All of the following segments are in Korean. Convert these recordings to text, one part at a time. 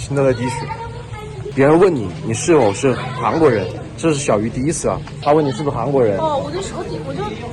新的地区，别人问你是否是韩国人，这是小鱼第一次啊。他问你是不是韩国人，我就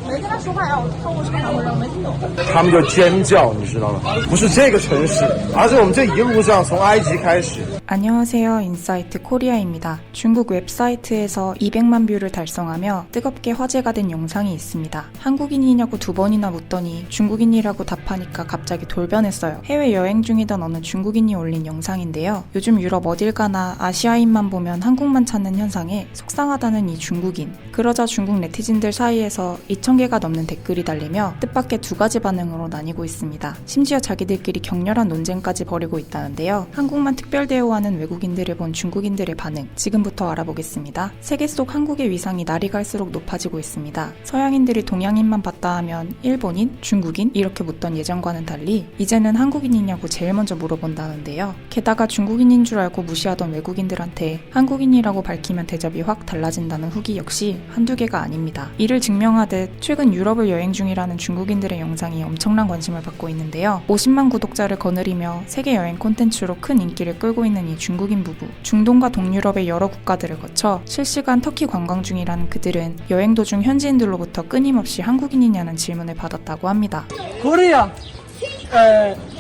没跟他说话呀，我说我是韩国人，我没听懂。他们就尖叫，你知道吗？不是这个城市，而是我们这一路上从埃及开始。 안녕하세요. 인사이트 코리아입니다. 중국 웹사이트에서 200만 뷰를 달성하며 뜨겁게 화제가 된 영상이 있습니다. 한국인이냐고 2번이나 묻더니 중국인이라고 답하니까 갑자기 돌변했어요. 해외여행 중이던 어느 중국인이 올린 영상인데요. 요즘 유럽 어딜 가나 아시아인만 보면 한국만 찾는 현상에 속상하다는 이 중국인. 그러자 중국 네티즌들 사이에서 2,000개가 넘는 댓글이 달리며 뜻밖의 두 가지 반응으로 나뉘고 있습니다. 심지어 자기들끼리 격렬한 논쟁까지 벌이고 있다는데요. 한국만 특별 대우하는 외국인들을 본 중국인들의 반응, 지금부터 알아보겠습니다. 세계 속 한국의 위상이 날이 갈수록 높아지고 있습니다. 서양인들이 동양인만 봤다 하면 일본인, 중국인 이렇게 묻던 예전과는 달리 이제는 한국인이냐고 제일 먼저 물어본다는데요. 게다가 중국인인 줄 알고 무시하던 외국인들한테 한국인이라고 밝히면 대접이 확 달라진다는 후기 역시 한두 개가 아닙니다. 이를 증명하듯 최근 유럽을 여행 중이라는 중국인들의 영상이 엄청난 관심을 받고 있는데요. 50만 구독자를 거느리며 세계 여행 콘텐츠로 큰 인기를 끌고 있는 이 중국인 부부. 중동과 동유럽의 여러 국가들을 거쳐 실시간 터키 관광 중이라는 그들은 여행 도중 현지인들로부터 끊임없이 한국인이냐는 질문을 받았다고 합니다. Korea,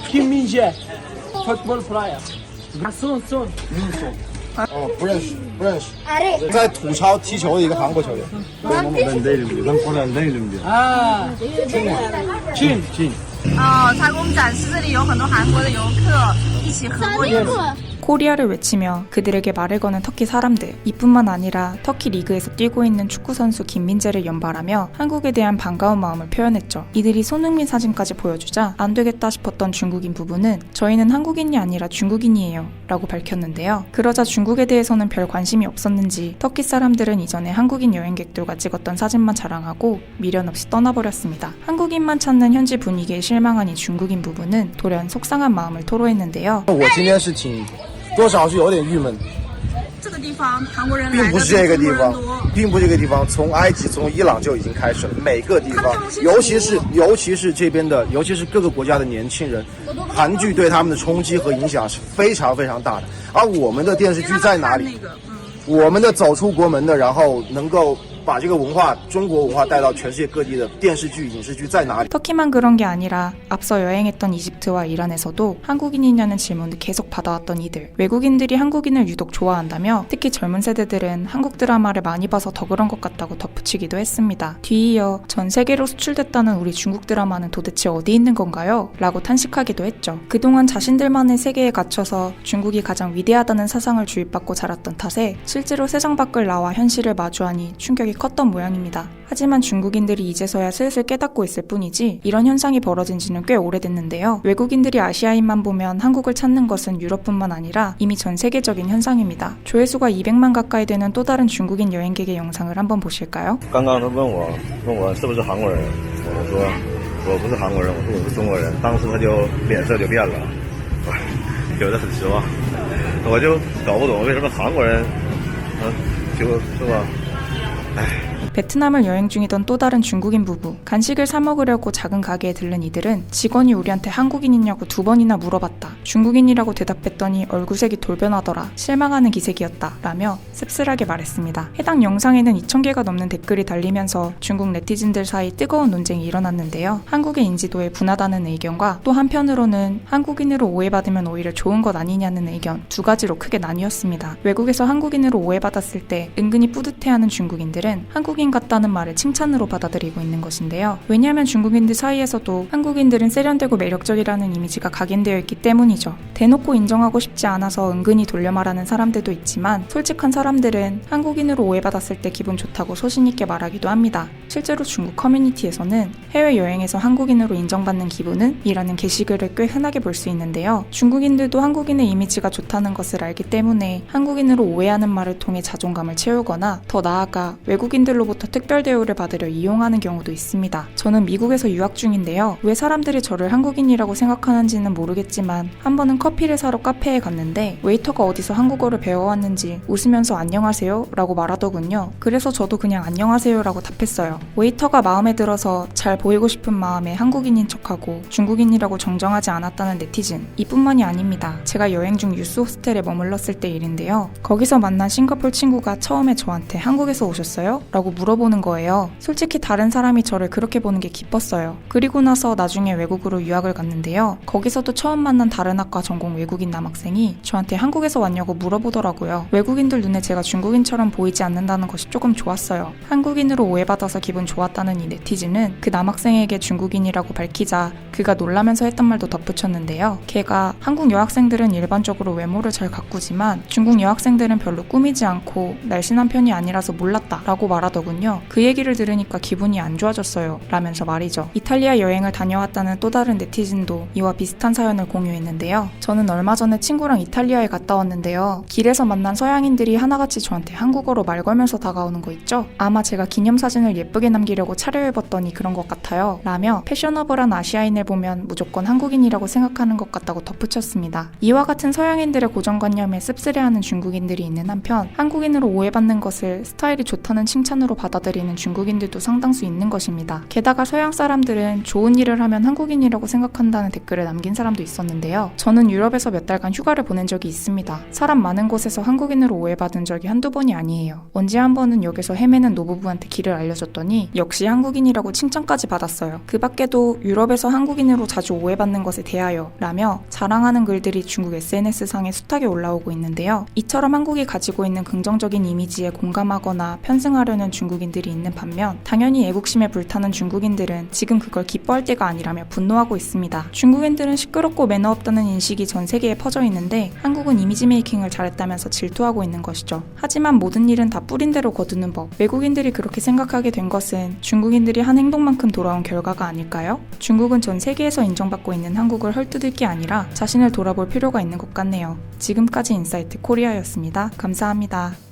Kim Min-jae, football player. Son. 哦，不认识，在土超踢球的一个韩国球员。 Chin. 他给我们展示这里有很多韩国的游客一起合过影。 코리아를 외치며 그들에게 말을 거는 터키 사람들. 이뿐만 아니라 터키 리그에서 뛰고 있는 축구선수 김민재를 연발하며 한국에 대한 반가운 마음을 표현했죠. 이들이 손흥민 사진까지 보여주자 안 되겠다 싶었던 중국인 부부는 저희는 한국인이 아니라 중국인이에요 라고 밝혔는데요. 그러자 중국에 대해서는 별 관심이 없었는지 터키 사람들은 이전에 한국인 여행객들과 찍었던 사진만 자랑하고 미련 없이 떠나버렸습니다. 한국인만 찾는 현지 분위기에 실망한 이 중국인 부부는 돌연 속상한 마음을 토로했는데요. 我今天是挺多少是有点郁闷，这个地方韩国人并不是这个地方，从埃及、从伊朗就已经开始了。每个地方，尤其是这边的，尤其是各个国家的年轻人，韩剧对他们的冲击和影响是非常非常大的。而我们的电视剧在哪里？我们的走出国门的，然后能够 把这个文化，中国文化带到全世界各地的电视剧、影视剧在哪里？ 터키만 그런 게 아니라 앞서 여행했던 이집트와 이란에서도 한국인이냐는 질문을 계속 받아왔던 이들. 외국인들이 한국인을 유독 좋아한다며 특히 젊은 세대들은 한국 드라마를 많이 봐서 더 그런 것 같다고 덧붙이기도 했습니다. 뒤이어 전 세계로 수출됐다는 우리 중국 드라마는 도대체 어디 있는 건가요? 라고 탄식하기도 했죠. 그동안 자신들만의 세계에 갇혀서 중국이 가장 위대하다는 사상을 주입받고 자랐던 탓에 실제로 세상 밖을 나와 현실을 마주하니 충격이 컸던 모양입니다. 하지만 중국인들이 이제서야 슬슬 깨닫고 있을 뿐이지 이런 현상이 벌어진 지는 꽤 오래됐는데요. 외국인들이 아시아인만 보면 한국을 찾는 것은 유럽뿐만 아니라 이미 전 세계적인 현상입니다. 조회수가 200만 가까이 되는 또 다른 중국인 여행객의 영상을 한번 보실까요? 刚刚他问我是不是韩国人，我说我不是韩国人，我说我是中国人。当时他就脸色就变了，觉得很失望。我就搞不懂为什么韩国人，就是吧，唉。 베트남을 여행 중이던 또 다른 중국인 부부. 간식을 사 먹으려고 작은 가게에 들른 이들은 직원이 우리한테 한국인이냐고 2번이나 물어봤다. 중국인이라고 대답했더니 얼굴색이 돌변하더라. 실망하는 기색이었다. 라며 씁쓸하게 말했습니다. 해당 영상에는 2,000개가 넘는 댓글이 달리면서 중국 네티즌들 사이 뜨거운 논쟁이 일어났는데요. 한국의 인지도에 분하다는 의견과 또 한편으로는 한국인으로 오해받으면 오히려 좋은 것 아니냐는 의견 두 가지로 크게 나뉘었습니다. 외국에서 한국인으로 오해받았을 때 은근히 뿌듯해하는 중국인들은 한국인 같다는 말을 칭찬으로 받아들이고 있는 것인데요. 왜냐하면 중국인들 사이에서도 한국인들은 세련되고 매력적이라는 이미지가 각인되어 있기 때문이죠. 대놓고 인정하고 싶지 않아서 은근히 돌려 말하는 사람들도 있지만 솔직한 사람들은 한국인으로 오해받았을 때 기분 좋다고 소신있게 말하기도 합니다. 실제로 중국 커뮤니티에서는 해외여행에서 한국인으로 인정받는 기분은? 이라는 게시글을 꽤 흔하게 볼 수 있는데요. 중국인들도 한국인의 이미지가 좋다는 것을 알기 때문에 한국인으로 오해하는 말을 통해 자존감을 채우거나 더 나아가 외국인들로부터 때부터 특별 대우를 받으려 이용하는 경우도 있습니다. 저는 미국에서 유학 중인데요. 왜 사람들이 저를 한국인이라고 생각하는지는 모르겠지만 한 번은 커피를 사러 카페에 갔는데 웨이터가 어디서 한국어를 배워왔는지 웃으면서 안녕하세요 라고 말하더군요. 그래서 저도 그냥 안녕하세요 라고 답했어요. 웨이터가 마음에 들어서 잘 보이고 싶은 마음에 한국인인 척하고 중국인이라고 정정하지 않았다는 네티즌. 이뿐만이 아닙니다. 제가 여행 중 유스 호스텔에 머물렀을 때 일인데요. 거기서 만난 싱가포르 친구가 처음에 저한테 한국에서 오셨어요? 라고 물어보는 거예요. 솔직히 다른 사람이 저를 그렇게 보는 게 기뻤어요. 그리고 나서 나중에 외국으로 유학을 갔는데요. 거기서도 처음 만난 다른 학과 전공 외국인 남학생이 저한테 한국에서 왔냐고 물어보더라고요. 외국인들 눈에 제가 중국인처럼 보이지 않는다는 것이 조금 좋았어요. 한국인으로 오해받아서 기분 좋았다는 이 네티즌은 그 남학생에게 중국인이라고 밝히자 그가 놀라면서 했던 말도 덧붙였는데요. 걔가 한국 여학생들은 일반적으로 외모를 잘 가꾸지만 중국 여학생들은 별로 꾸미지 않고 날씬한 편이 아니라서 몰랐다 라고 말하더군요. 그 얘기를 들으니까 기분이 안 좋아졌어요 라면서 말이죠. 이탈리아 여행을 다녀왔다는 또 다른 네티즌도 이와 비슷한 사연을 공유했는데요. 저는 얼마 전에 친구랑 이탈리아에 갔다 왔는데요. 길에서 만난 서양인들이 하나같이 저한테 한국어로 말 걸면서 다가오는 거 있죠? 아마 제가 기념사진을 예쁘게 남기려고 차려입었더니 그런 것 같아요 라며 패셔너블한 아시아인을 보면 무조건 한국인이라고 생각하는 것 같다고 덧붙였습니다. 이와 같은 서양인들의 고정관념에 씁쓸해하는 중국인들이 있는 한편 한국인으로 오해받는 것을 스타일이 좋다는 칭찬으로 받아들이는 중국인들도 상당수 있는 것입니다. 게다가 서양 사람들은 좋은 일을 하면 한국인이라고 생각한다는 댓글을 남긴 사람도 있었는데요. 저는 유럽에서 몇 달간 휴가를 보낸 적이 있습니다. 사람 많은 곳에서 한국인으로 오해받은 적이 한두 번이 아니에요. 언제 한 번은 역에서 헤매는 노부부한테 길을 알려줬더니 역시 한국인이라고 칭찬까지 받았어요. 그 밖에도 유럽에서 한국인으로 자주 오해받는 것에 대하여 라며 자랑하는 글들이 중국 SNS상에 숱하게 올라오고 있는데요. 이처럼 한국이 가지고 있는 긍정적인 이미지에 공감하거나 편승하려는 중국인들이 있는 반면 당연히 애국심에 불타는 중국인들은 지금 그걸 기뻐할 때가 아니라며 분노하고 있습니다. 중국인들은 시끄럽고 매너 없다는 인식이 전 세계에 퍼져 있는데 한국은 이미지 메이킹을 잘했다면서 질투하고 있는 것이죠. 하지만 모든 일은 다 뿌린 대로 거두는 법. 외국인들이 그렇게 생각하게 된 것은 중국인들이 한 행동만큼 돌아온 결과가 아닐까요? 중국은 전 세계에서 인정받고 있는 한국을 헐뜯을 게 아니라 자신을 돌아볼 필요가 있는 것 같네요. 지금까지 인사이트 코리아였습니다. 감사합니다.